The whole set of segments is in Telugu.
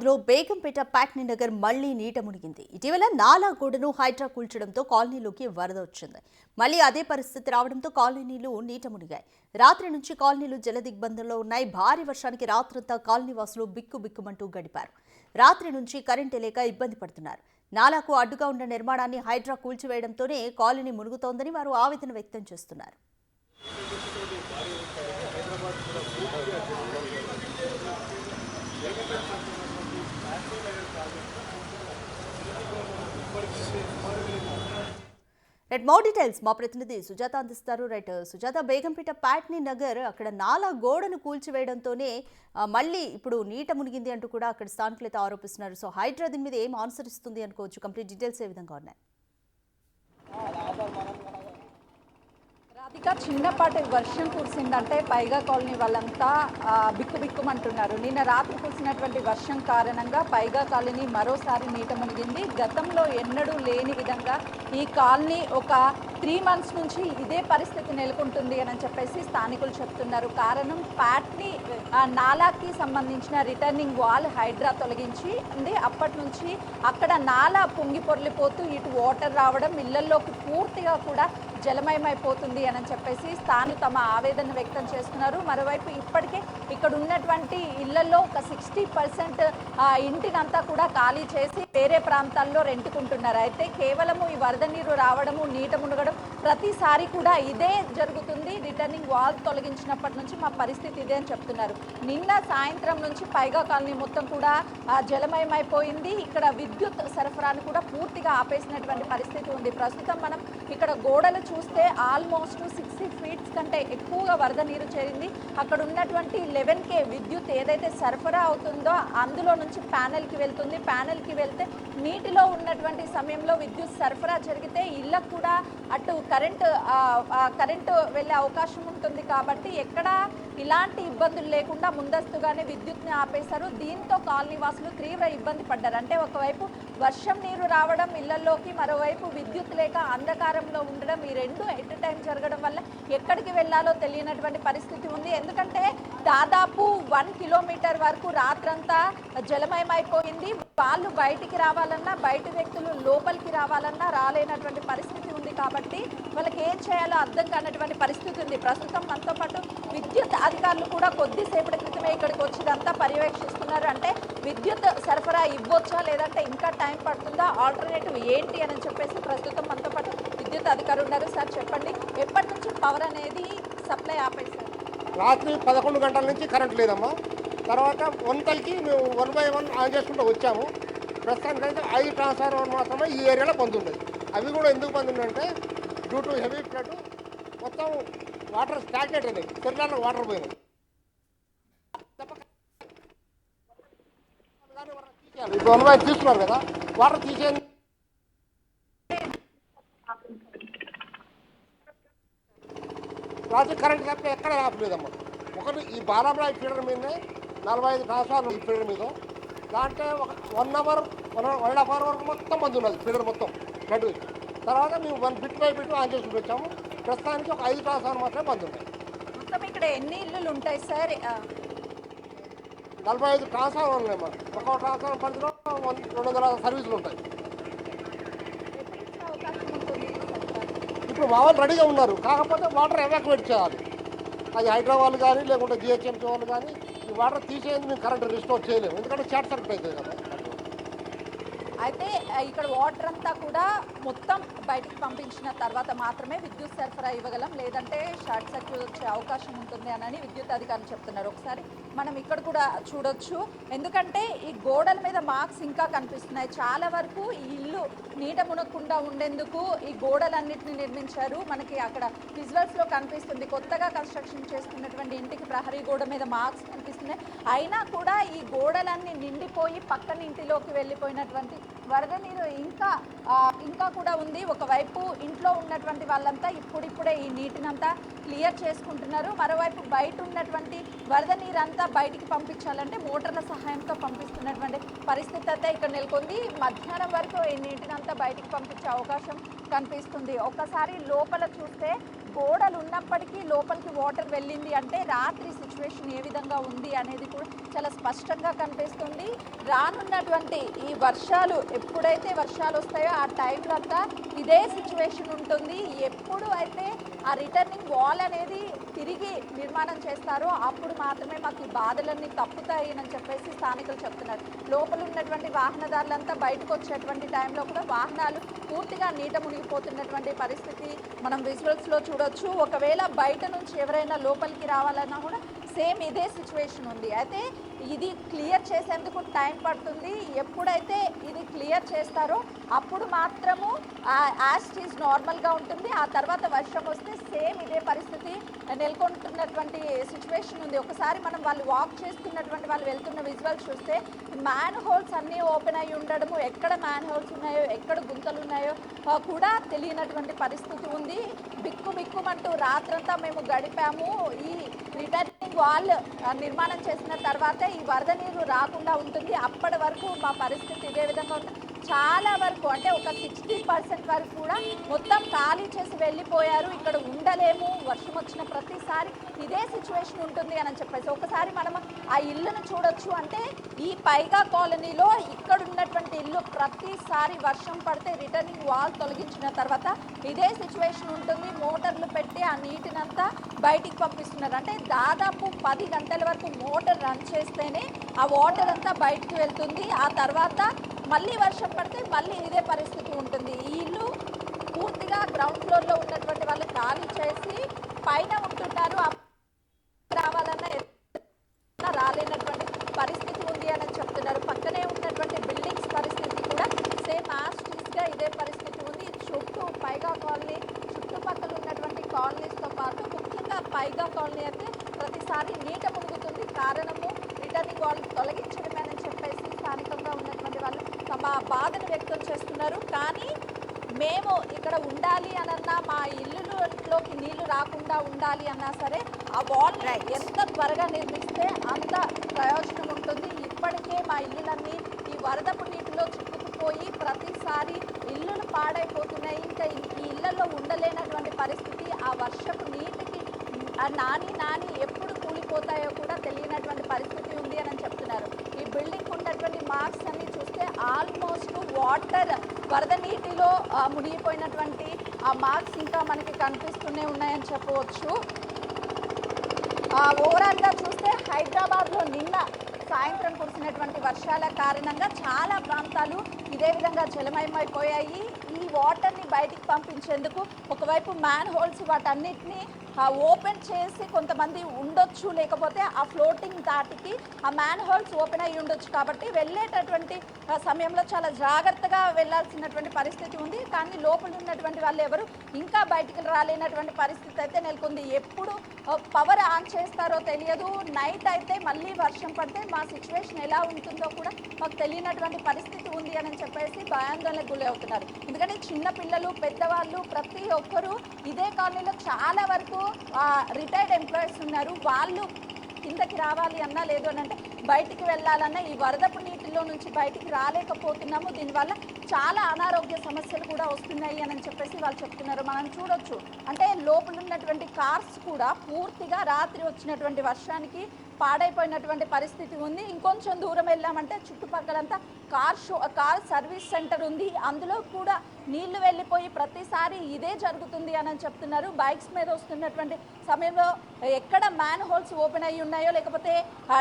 లో బేగంపేట ప్యాట్నీ నగర్ మళ్లీ నీట మునిగింది. ఇటీవల నాలా గోడను హైడ్రా కూల్చడంతో కాలనీలోకి వరద వచ్చింది. మళ్లీ అదే పరిస్థితి రావడంతో కాలనీలు నీట మునిగాయి. రాత్రి నుంచి కాలనీలు జలదిగ్బంధంలో ఉన్నాయి. భారీ వర్షానికి రాత్రంతా కాలనీవాసులు బిక్కుబిక్కుమంటూ గడిపారు. రాత్రి నుంచి కరెంటు లేక ఇబ్బంది పడుతున్నారు. నాలాకు అడ్డుగా ఉన్న నిర్మాణాన్ని హైడ్రా కూల్చివేయడంతోనే కాలనీ మునుగుతోందని వారు ఆవేదన వ్యక్తం చేస్తున్నారు. మోర్ డీటెయిల్స్ మా ప్రతినిధి సుజాత అందిస్తారు. సుజాత, బేగంపేట ప్యాట్నీ నగర్ అక్కడ నాలా గోడను కూల్చివేయడంతోనే మళ్ళీ ఇప్పుడు నీట మునిగింది అంటూ కూడా అక్కడ స్థానికులు అయితే ఆరోపిస్తున్నారు. సో హైడ్రా దీని మీద ఏం ఆన్సర్ ఇస్తుంది అనుకోవచ్చు? కంప్లీట్ డీటెయిల్స్ ఏ విధంగా ఉన్నాయి? రాధిక, చిన్నపాటి వర్షం కురిసిందంటే పైగా కాలనీ వాళ్ళంతా బిక్కుబిక్కుమంటున్నారు. నిన్న రాత్రి కురిసినటువంటి వర్షం కారణంగా పైగా కాలనీ మరోసారి నీట మునిగింది. గతంలో ఎన్నడూ లేని విధంగా ఈ కాలనీ ఒక 3 months నుంచి ఇదే పరిస్థితి నెలకొంటుంది అని చెప్పేసి స్థానికులు చెప్తున్నారు. కారణం ప్యాట్నీ నాలాకి సంబంధించిన రిటర్నింగ్ వాల్ హైడ్రా తొలగించి ఉంది. అప్పటి నుంచి అక్కడ నాలా పొంగి పొర్లిపోతూ ఇటు వాటర్ రావడం, ఇళ్లలోకి పూర్తిగా కూడా జలమయమైపోతుంది అని చెప్పేసి స్థానికులు తమ ఆవేదన వ్యక్తం చేస్తున్నారు. మరోవైపు ఇప్పటికే ఇక్కడ ఉన్నటువంటి ఇళ్లలో ఒక 60% ఇంటినంతా కూడా ఖాళీ చేసి వేరే ప్రాంతాల్లో రెంటుకుంటున్నారు. అయితే కేవలము ఈ వరద నీరు రావడము, నీట మునగడం ప్రతిసారి కూడా ఇదే జరుగుతుంది. రిటర్నింగ్ వాల్ తొలగించినప్పటి నుంచి మా పరిస్థితి ఇదే అని చెప్తున్నారు. నిన్న సాయంత్రం నుంచి పైగా కాలనీ మొత్తం కూడా జలమయమైపోయింది. ఇక్కడ విద్యుత్ సరఫరాను కూడా పూర్తిగా ఆపేసినటువంటి పరిస్థితి ఉంది. ప్రస్తుతం మనం ఇక్కడ గోడలు చూస్తే ఆల్మోస్ట్ 60 feet కంటే ఎక్కువగా వరద నీరు చేరింది. అక్కడ ఉన్నటువంటి 11K విద్యుత్ ఏదైతే సరఫరా అవుతుందో అందులో నుంచి ప్యానెల్కి వెళ్తుంది. ప్యానెల్కి వెళ్తే నీటిలో ఉన్నటువంటి సమయంలో విద్యుత్ సరఫరా జరిగితే ఇళ్ళకు కూడా అటు కరెంటు వెళ్ళే అవకాశం ఉంటుంది. కాబట్టి ఎక్కడ ఇలాంటి ఇబ్బందులు లేకుండా ముందస్తుగానే విద్యుత్ని ఆపేశారు. దీంతో కాలనీ వాసులు తీవ్ర ఇబ్బంది పడ్డారు. అంటే ఒకవైపు వర్షం నీరు రావడం ఇళ్లలోకి, మరోవైపు విద్యుత్ లేక అంధకారంలో ఉండడం, ఈ రెండు ఎట్ టైం జరగడం వల్ల ఎక్కడికి వెళ్ళాలో తెలియనటువంటి పరిస్థితి ఉంది. ఎందుకంటే దాదాపు 1 kilometer వరకు రాత్రంతా జలమయమైపోయింది. వాళ్ళు బయటికి రావాలన్నా, బయట వ్యక్తులు లోపలికి రావాలన్నా రాలేనటువంటి పరిస్థితి ఉంది. కాబట్టి వాళ్ళకి ఏం చేయాలో అర్థం కానటువంటి పరిస్థితి ఉంది. ప్రస్తుతం మనతో పాటు విద్యుత్ అధికారులు కూడా కొద్దిసేపటి క్రితమే ఇక్కడికి వచ్చిదంతా పర్యవేక్షిస్తున్నారు. అంటే విద్యుత్ సరఫరా ఇవ్వచ్చా లేదంటే ఇంకా టైం పడుతుందా, ఆల్టర్నేటివ్ ఏంటి అని చెప్పేసి ప్రస్తుతం మనతో పాటు విద్యుత్ అధికారులు ఉన్నారు. సార్ చెప్పండి, ఎప్పటి నుంచి పవర్ అనేది సప్లై ఆపేశారు? రాత్రి 11 గంటల నుంచి కరెంట్ లేదమ్మా. తర్వాత వంటలకి మేము 1 by 1 ఆన్ చేసుకుంటూ వచ్చాము. ప్రస్తుతానికైతే 5 ట్రాన్స్ఫార్మర్ మాత్రమే ఈ ఏరియాలో బంద్ ఉన్నాయి. అవి కూడా ఎందుకు బంద్ ఉన్నాయంటే డ్యూ టు హెవీ ఫ్లడ్ మొత్తం వాటర్ స్టాగ్నేట్ అయినాయి, చెరువులలో వాటర్ పోయినాయి. ఇప్పుడు 1 by తీస్తున్నారు కదా, వాటర్ తీసేది రాత్రి కరెంట్ తప్ప ఎక్కడ ఆపలేదమ్మా. ఒకటి ఈ బాలామరాయి ఫీడర్ మీదనే 45 ట్రాన్స్ఫార్మర్ ఈ ఫీడర్ మీద, దాంట్లో ఒక 1 hour 1.5 hour వరకు మొత్తం బంద్ ఉన్నది ఫీడర్ మొత్తం ఫ్లడ్. తర్వాత మేము 1 bit by bit ఆన్ చేసుకుంటూ వచ్చాము. ప్రస్తుతానికి ఒక 5 ట్రాన్స్ఫార్మర్ మాత్రమే బంద్ ఉన్నాయి. మొత్తం ఇక్కడ ఎన్ని ఇళ్ళు ఉంటాయి సార్? 45 ట్రాన్స్ఫార్మర్లు ఉన్నాయమ్మా. ఒక ట్రాన్స్ఫార్మర్ పరిధిలో 200 సర్వీసులు ఉంటాయి. ఇప్పుడు మా వాళ్ళు రెడీగా ఉన్నారు, కాకపోతే వాటర్ ఎవాక్యువేట్ చేయాలి. అది హైదరాబాద్ కానీ లేకుంటే జిహెచ్ఎంసీ వాళ్ళు కానీ ఈ వాటర్ తీసేది మేము కరెంట్ రిస్టోర్ చేయలేము, ఎందుకంటే షార్ట్ సర్క్యూట్ అవుతుంది కదా. అయితే ఇక్కడ వాటర్ అంతా కూడా మొత్తం బయటికి పంపించిన తర్వాత మాత్రమే విద్యుత్ సరఫరా ఇవ్వగలం, లేదంటే షార్ట్ సర్క్యూట్ వచ్చే అవకాశం ఉంటుంది అని విద్యుత్ అధికారులు చెప్తున్నారు. ఒకసారి మనం ఇక్కడ కూడా చూడొచ్చు, ఎందుకంటే ఈ గోడల మీద మార్క్స్ ఇంకా కనిపిస్తున్నాయి. చాలా వరకు ఈ ఇల్లు నీట మునగకుండా ఉండేందుకు ఈ గోడలన్నింటినీ నిర్మించారు. మనకి అక్కడ విజువల్స్లో కనిపిస్తుంది, కొత్తగా కన్స్ట్రక్షన్ చేస్తున్నటువంటి ఇంటికి ప్రహరీ గోడ మీద మార్క్స్ కనిపిస్తున్నాయి. అయినా కూడా ఈ గోడలన్నీ నిండిపోయి పక్కన ఇంటిలోకి వెళ్ళిపోయినటువంటి వరద నీరు ఇంకా కూడా ఉంది. ఒకవైపు ఇంట్లో ఉన్నటువంటి వాళ్ళంతా ఇప్పుడిప్పుడే ఈ నీటినంతా క్లియర్ చేసుకుంటున్నారు. మరోవైపు బయట ఉన్నటువంటి వరద నీరంతా బయటికి పంపించాలంటే మోటార్ల సహాయంతో పంపిస్తున్నటువంటి పరిస్థితి అయితే ఇక్కడ నెలకొంది. మధ్యాహ్నం వరకు ఈ నీటినంతా బయటికి పంపించే అవకాశం కనిపిస్తుంది. ఒక్కసారి లోపల చూస్తే గోడలు ఉన్నప్పటికీ లోపలికి వాటర్ వెళ్ళింది అంటే రాత్రి సిచ్యువేషన్ ఏ విధంగా ఉంది అనేది కూడా చాలా స్పష్టంగా కనిపిస్తుంది. రానున్నటువంటి ఈ వర్షాలు ఎప్పుడైతే వర్షాలు వస్తాయో ఆ టైంలో అంతా ఇదే సిచ్యువేషన్ ఉంటుంది. ఎప్పుడు అయితే ఆ రిటర్నింగ్ వాల్ అనేది తిరిగి నిర్మాణం చేస్తారో అప్పుడు మాత్రమే మాకు ఈ బాధలన్నీ తప్పుతాయి అని చెప్పేసి స్థానికులు చెప్తున్నారు. లోపల ఉన్నటువంటి వాహనదారులంతా బయటకు వచ్చేటువంటి టైంలో కూడా వాహనాలు పూర్తిగా నీట మునిగిపోతున్నటువంటి పరిస్థితి మనం విజువల్స్లో చూడొచ్చు. ఒకవేళ బయట నుంచి ఎవరైనా లోపలికి రావాలన్నా కూడా సేమ్ ఇదే సిచ్యువేషన్ ఉంది. అయితే ఇది క్లియర్ చేసేందుకు టైం పడుతుంది. ఎప్పుడైతే ఇది క్లియర్ చేస్తారో అప్పుడు మాత్రము యాజ్ ఈజ్ నార్మల్గా ఉంటుంది. ఆ తర్వాత వర్షం వస్తే సేమ్ ఇదే పరిస్థితి నెలకొంటున్నటువంటి సిచ్యువేషన్ ఉంది. ఒకసారి మనం వాళ్ళు వాక్ చేస్తున్నటువంటి వాళ్ళు వెళ్తున్న విజువల్స్ చూస్తే మ్యాన్ హోల్స్ అన్నీ ఓపెన్ అయ్యి ఉండడము, ఎక్కడ మ్యాన్ హోల్స్ ఉన్నాయో ఎక్కడ గుంతలు ఉన్నాయో కూడా తెలియనటువంటి పరిస్థితి ఉంది. బిక్కుమంటూ రాత్రంతా మేము గడిపాము. ఈ రిటర్నింగ్ వాల్ నిర్మాణం చేసిన తర్వాతే ఈ వరద నీరు రాకుండా ఉంటుంది. అప్పటి వరకు మా పరిస్థితి ఇదే విధంగా ఉంటుంది. చాలా వరకు అంటే ఒక 60% వరకు కూడా మొత్తం ఖాళీ చేసి వెళ్ళిపోయారు. ఇక్కడ ఉండలేము, వర్షం వచ్చిన ప్రతిసారి ఇదే సిచ్యువేషన్ ఉంటుంది అని చెప్పేసి ఒకసారి మనం ఆ ఇల్లును చూడొచ్చు. అంటే ఈ పైగా కాలనీలో ఇక్కడ ఉన్నటువంటి ఇల్లు ప్రతిసారి వర్షం పడితే రిటర్నింగ్ వాల్ తొలగించిన తర్వాత ఇదే సిచ్యువేషన్ ఉంటుంది. మోటార్లు పెట్టి ఆ నీటినంతా బయటికి పంపిస్తున్నారు. అంటే దాదాపు 10 గంటల వరకు మోటార్ రన్ చేస్తేనే ఆ వాటర్ అంతా బయటికి వెళ్తుంది. ఆ తర్వాత మళ్ళీ వర్షం పడితే మళ్ళీ ఇదే పరిస్థితి ఉంటుంది. ఈ ఇల్లు పూర్తిగా గ్రౌండ్ ఫ్లోర్లో ఉన్నటువంటి వాళ్ళు ఖాళీ చేసి పైన ఉంటున్నారు. రావాలన్నా రాలేనటువంటి పరిస్థితి ఉంది అని చెప్తున్నారు. పక్కనే ఉన్నటువంటి బిల్డింగ్స్ పరిస్థితి కూడా సేమ్ యాస్టీస్గా ఇదే పరిస్థితి ఉంది. చుట్టూ పైగా కాలనీ చుట్టుపక్కల ఉన్నటువంటి కాలనీస్తో పాటు ముఖ్యంగా పైగా కాలనీ అయితే ప్రతిసారి నీట మునుగుతుంది. కారణము రిటర్నింగ్ వాల్ తొలగించడమే అని చెప్పేసి స్థానికంగా ఉన్నటువంటి వాళ్ళు తమ బాధను వ్యక్తం చేస్తున్నారు. కానీ మేము ఇక్కడ ఉండాలి అనన్నా, మా ఇల్లులోకి నీళ్లు రాకుండా ఉండాలి అన్నా సరే ఆ వాల్ ఎంత త్వరగా నిర్మిస్తే అంత ప్రయోజనం ఉంటుంది. ఇప్పటికే మా ఇల్లులన్నీ ఈ వరదపు నీటిలో చిక్కుకుపోయి ప్రతిసారి ఇల్లులు పాడైపోతున్నాయి. ఇంకా ఈ ఇళ్లలో ఉండలేనటువంటి పరిస్థితి. ఆ వర్షపు నీటికి నాని ఎప్పుడు కూలిపోతాయో కూడా తెలియనటువంటి పరిస్థితి ఉంది అని చెప్తున్నారు. ఈ బిల్డింగ్ ఉన్నటువంటి మార్క్స్ అన్ని చూస్తే ఆల్మోస్ట్ వాటర్ వరద నీటిలో మునిగిపోయినటువంటి ఆ మార్క్స్ ఇంకా మనకి కనిపిస్తూనే ఉన్నాయని చెప్పవచ్చు. ఓవరాల్గా చూస్తే హైదరాబాద్లో నిన్న సాయంత్రం కురిసినటువంటి వర్షాల కారణంగా చాలా ప్రాంతాలు ఇదే విధంగా జలమయమైపోయాయి. ఈ వాటర్ని బయటికి పంపించేందుకు ఒకవైపు మ్యాన్ హోల్స్ వాటన్నిటిని ఓపెన్ చేసి కొంతమంది ఉండొచ్చు, లేకపోతే ఆ ఫ్లోటింగ్ దాటికి ఆ మ్యాన్ హోల్స్ ఓపెన్ అయ్యి ఉండొచ్చు. కాబట్టి వెళ్ళేటటువంటి సమయంలో చాలా జాగ్రత్తగా వెళ్ళాల్సినటువంటి పరిస్థితి ఉంది. కానీ లోపల ఉన్నటువంటి వాళ్ళు ఎవరు ఇంకా బయటికి రాలేనటువంటి పరిస్థితి అయితే నెలకొంది. ఎప్పుడు పవర్ ఆన్ చేస్తారో తెలియదు. నైట్ అయితే మళ్ళీ వర్షం పడితే మా సిచ్యువేషన్ ఎలా ఉంటుందో కూడా మాకు తెలియనటువంటి పరిస్థితి ఉంది అని చెప్పేసి భయాందోళనకు గురి అవుతున్నారు. ఎందుకంటే చిన్నపిల్లలు, పెద్దవాళ్ళు ప్రతి ఒక్కరూ ఇదే కాలనీలో చాలా వరకు రిటైర్డ్ ఎంప్లాయీస్ ఉన్నారు. వాళ్ళు కిందకి రావాలి అన్నా, లేదు అని అంటే బయటికి వెళ్ళాలన్నా ఈ వరదపు నీటిలో నుంచి బయటికి రాలేకపోతున్నాము. దీనివల్ల చాలా అనారోగ్య సమస్యలు కూడా వస్తున్నాయి అని చెప్పేసి వాళ్ళు చెప్తున్నారు. మనం చూడొచ్చు. అంటే లోపల ఉన్నటువంటి కార్స్ కూడా పూర్తిగా రాత్రి వచ్చినటువంటి వర్షానికి పాడైపోయినటువంటి పరిస్థితి ఉంది. ఇంకొంచెం దూరం వెళ్ళామంటే చుట్టుపక్కలంతా కార్ సర్వీస్ సెంటర్ ఉంది. అందులో కూడా నీళ్లు వెళ్ళిపోయి ప్రతిసారి ఇదే జరుగుతుంది అని చెప్తున్నారు. బైక్స్ మీద వస్తున్నటువంటి సమయంలో ఎక్కడ మ్యాన్ హోల్స్ ఓపెన్ అయ్యి ఉన్నాయో, లేకపోతే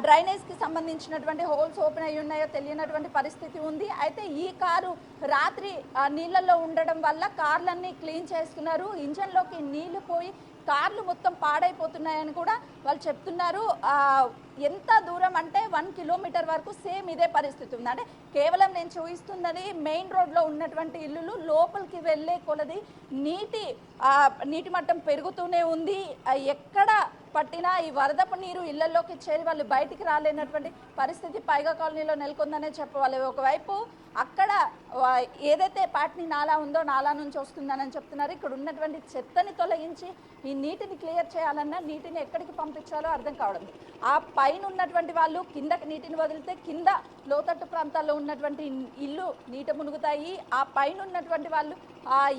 డ్రైనేజ్కి సంబంధించినటువంటి హోల్స్ ఓపెన్ అయ్యి ఉన్నాయో తెలియనటువంటి పరిస్థితి ఉంది. అయితే ఈ కారు రాత్రి నీళ్ళల్లో ఉండడం వల్ల కార్లన్నీ క్లీన్ చేస్తున్నారు. ఇంజన్లోకి నీళ్లు పోయి కార్లు మొత్తం పాడైపోతున్నాయని కూడా వాళ్ళు చెప్తున్నారు. ఎంత దూరం అంటే 1 కిలోమీటర్ వరకు సేమ్ ఇదే పరిస్థితి ఉంది. అంటే కేవలం నేను చూపిస్తుందని మెయిన్ రోడ్లో ఉన్నటువంటి ఇల్లులు లోపలికి వెళ్ళే కొలది నీటి మట్టం పెరుగుతూనే ఉంది. ఎక్కడ పట్టినా ఈ వరదపు నీరు ఇళ్లలోకి చేరి వాళ్ళు బయటికి రాలేనటువంటి పరిస్థితి పైగా కాలనీలో నెలకొందనే చెప్పవాలి. ఒకవైపు అక్కడ ఏదైతే పాట్నీ నాలా ఉందో నాలా నుంచి వస్తుందని చెప్తున్నారు. ఇక్కడ ఉన్నటువంటి చెత్తని తొలగించి ఈ నీటిని క్లియర్ చేయాలన్నా నీటిని ఎక్కడికి పంపించాలో అర్థం కావడం. ఆ పైన ఉన్నటువంటి వాళ్ళు కిందకి నీటిని వదిలితే కింద లోతట్టు ప్రాంతాల్లో ఉన్నటువంటి ఇల్లు నీట మునుగుతాయి. ఆ పైన ఉన్నటువంటి వాళ్ళు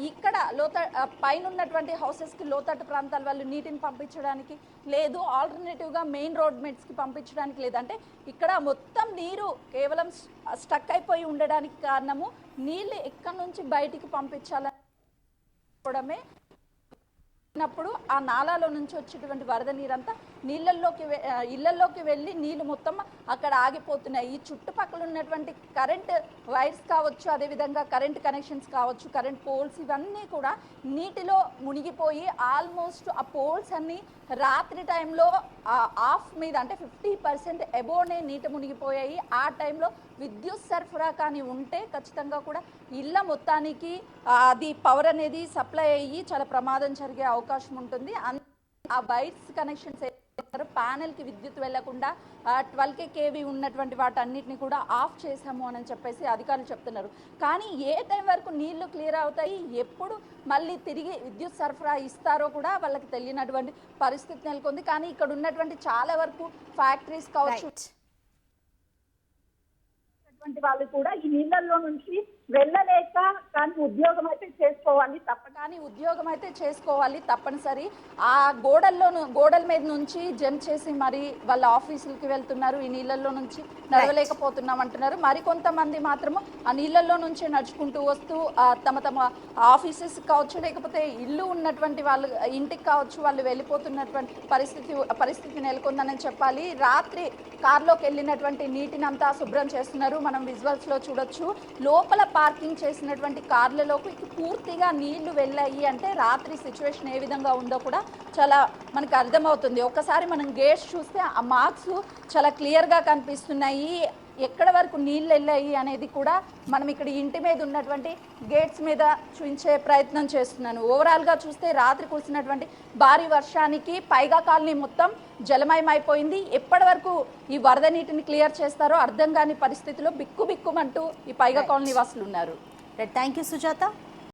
ఇక్కడ పైన ఉన్నటువంటి హౌసెస్కి లోతట్టు ప్రాంతాల వాళ్ళు నీటిని పంపించడానికి లేదు, ఆల్టర్నేటివ్గా మెయిన్ రోడ్ మెట్స్కి పంపించడానికి లేదు. అంటే ఇక్కడ మొత్తం నీరు కేవలం స్టక్ అయిపోయి ఉండడానికి కారణము నీళ్ళు ఎక్కడి నుంచి బయటికి పంపించాలనే ప్పుడు ఆ నాలాలో నుంచి వచ్చేటువంటి వరద నీరంతా ఇళ్లలోకి వెళ్ళి నీళ్లు మొత్తం అక్కడ ఆగిపోతున్నాయి. ఈ చుట్టుపక్కల ఉన్నటువంటి కరెంట్ వైర్స్ కావచ్చు, అదేవిధంగా కరెంట్ కనెక్షన్స్ కావచ్చు, కరెంట్ పోల్స్ ఇవన్నీ కూడా నీటిలో మునిగిపోయి ఆల్మోస్ట్ ఆ పోల్స్ అన్ని రాత్రి టైంలో ఆఫ్ మీద అంటే 50% అబోనే నీట మునిగిపోయాయి. ఆ టైంలో విద్యుత్ సరఫరా కానీ ఉంటే ఖచ్చితంగా కూడా ఇళ్ళ మొత్తానికి అది పవర్ అనేది సప్లై అయ్యి చాలా ప్రమాదం జరిగే అవకాశం ఉంటుంది. ఆ వైర్స్ కనెక్షన్స్ ప్యానెల్కి విద్యుత్ వెళ్లకుండా 12 kV ఉన్నటువంటి వాటన్నిటిని కూడా ఆఫ్ చేసాము అని చెప్పేసి అధికారులు చెప్తున్నారు. కానీ ఏ టైం వరకు నీళ్లు క్లియర్ అవుతాయి, ఎప్పుడు మళ్ళీ తిరిగి విద్యుత్ సరఫరా ఇస్తారో కూడా వాళ్ళకి తెలియనటువంటి పరిస్థితి నెలకొంది. కానీ ఇక్కడ ఉన్నటువంటి చాలా వరకు ఫ్యాక్టరీస్ కావచ్చు వాళ్ళు కూడా ఈ నీళ్ళల్లో నుంచి వెళ్ళలేక కానీ ఉద్యోగం అయితే చేసుకోవాలి తప్పనిసరి. ఆ గోడల మీద నుంచి జంప్ చేసి మరి వాళ్ళ ఆఫీసులకి వెళ్తున్నారు. ఈ నీళ్ళల్లో నుంచి నడవలేకపోతున్నాం అంటున్నారు. మరికొంతమంది మాత్రము ఆ నీళ్ళల్లో నుంచి నడుచుకుంటూ వస్తూ తమ ఆఫీసెస్ కావచ్చు, లేకపోతే ఇల్లు ఉన్నటువంటి వాళ్ళు ఇంటికి కావచ్చు వాళ్ళు వెళ్ళిపోతున్నటువంటి పరిస్థితి నెలకొందని చెప్పాలి. రాత్రి కారులోకి వెళ్ళినటువంటి నీటిని అంతా శుభ్రం చేస్తున్నారు. మనం విజువల్స్ లో చూడొచ్చు. లోపల పార్కింగ్ చేసినటువంటి కార్లలోకి పూర్తిగా నీళ్లు వెళ్ళాయి అంటే రాత్రి సిచ్యువేషన్ ఏ విధంగా ఉందో కూడా చాలా మనకు అర్థమవుతుంది. ఒక్కసారి మనం గేట్స్ చూస్తే ఆ మార్క్స్ చాలా క్లియర్గా కనిపిస్తున్నాయి. ఎక్కడ వరకు నీళ్ళు వెళ్ళాయి అనేది కూడా మనం ఇక్కడ ఇంటి మీద ఉన్నటువంటి గేట్స్ మీద చూపించే ప్రయత్నం చేస్తున్నాను. ఓవరాల్గా చూస్తే రాత్రి కురిసినటువంటి భారీ వర్షానికి పైగా కాలనీ మొత్తం జలమయమైపోయింది. ఎప్పటి వరకు ఈ వరద నీటిని క్లియర్ చేస్తారో అర్థం కాని పరిస్థితిలో బిక్కుబిక్కుమంటూ ఈ పైగా కాలనీ వాసులు ఉన్నారు. Thank you Sujatha.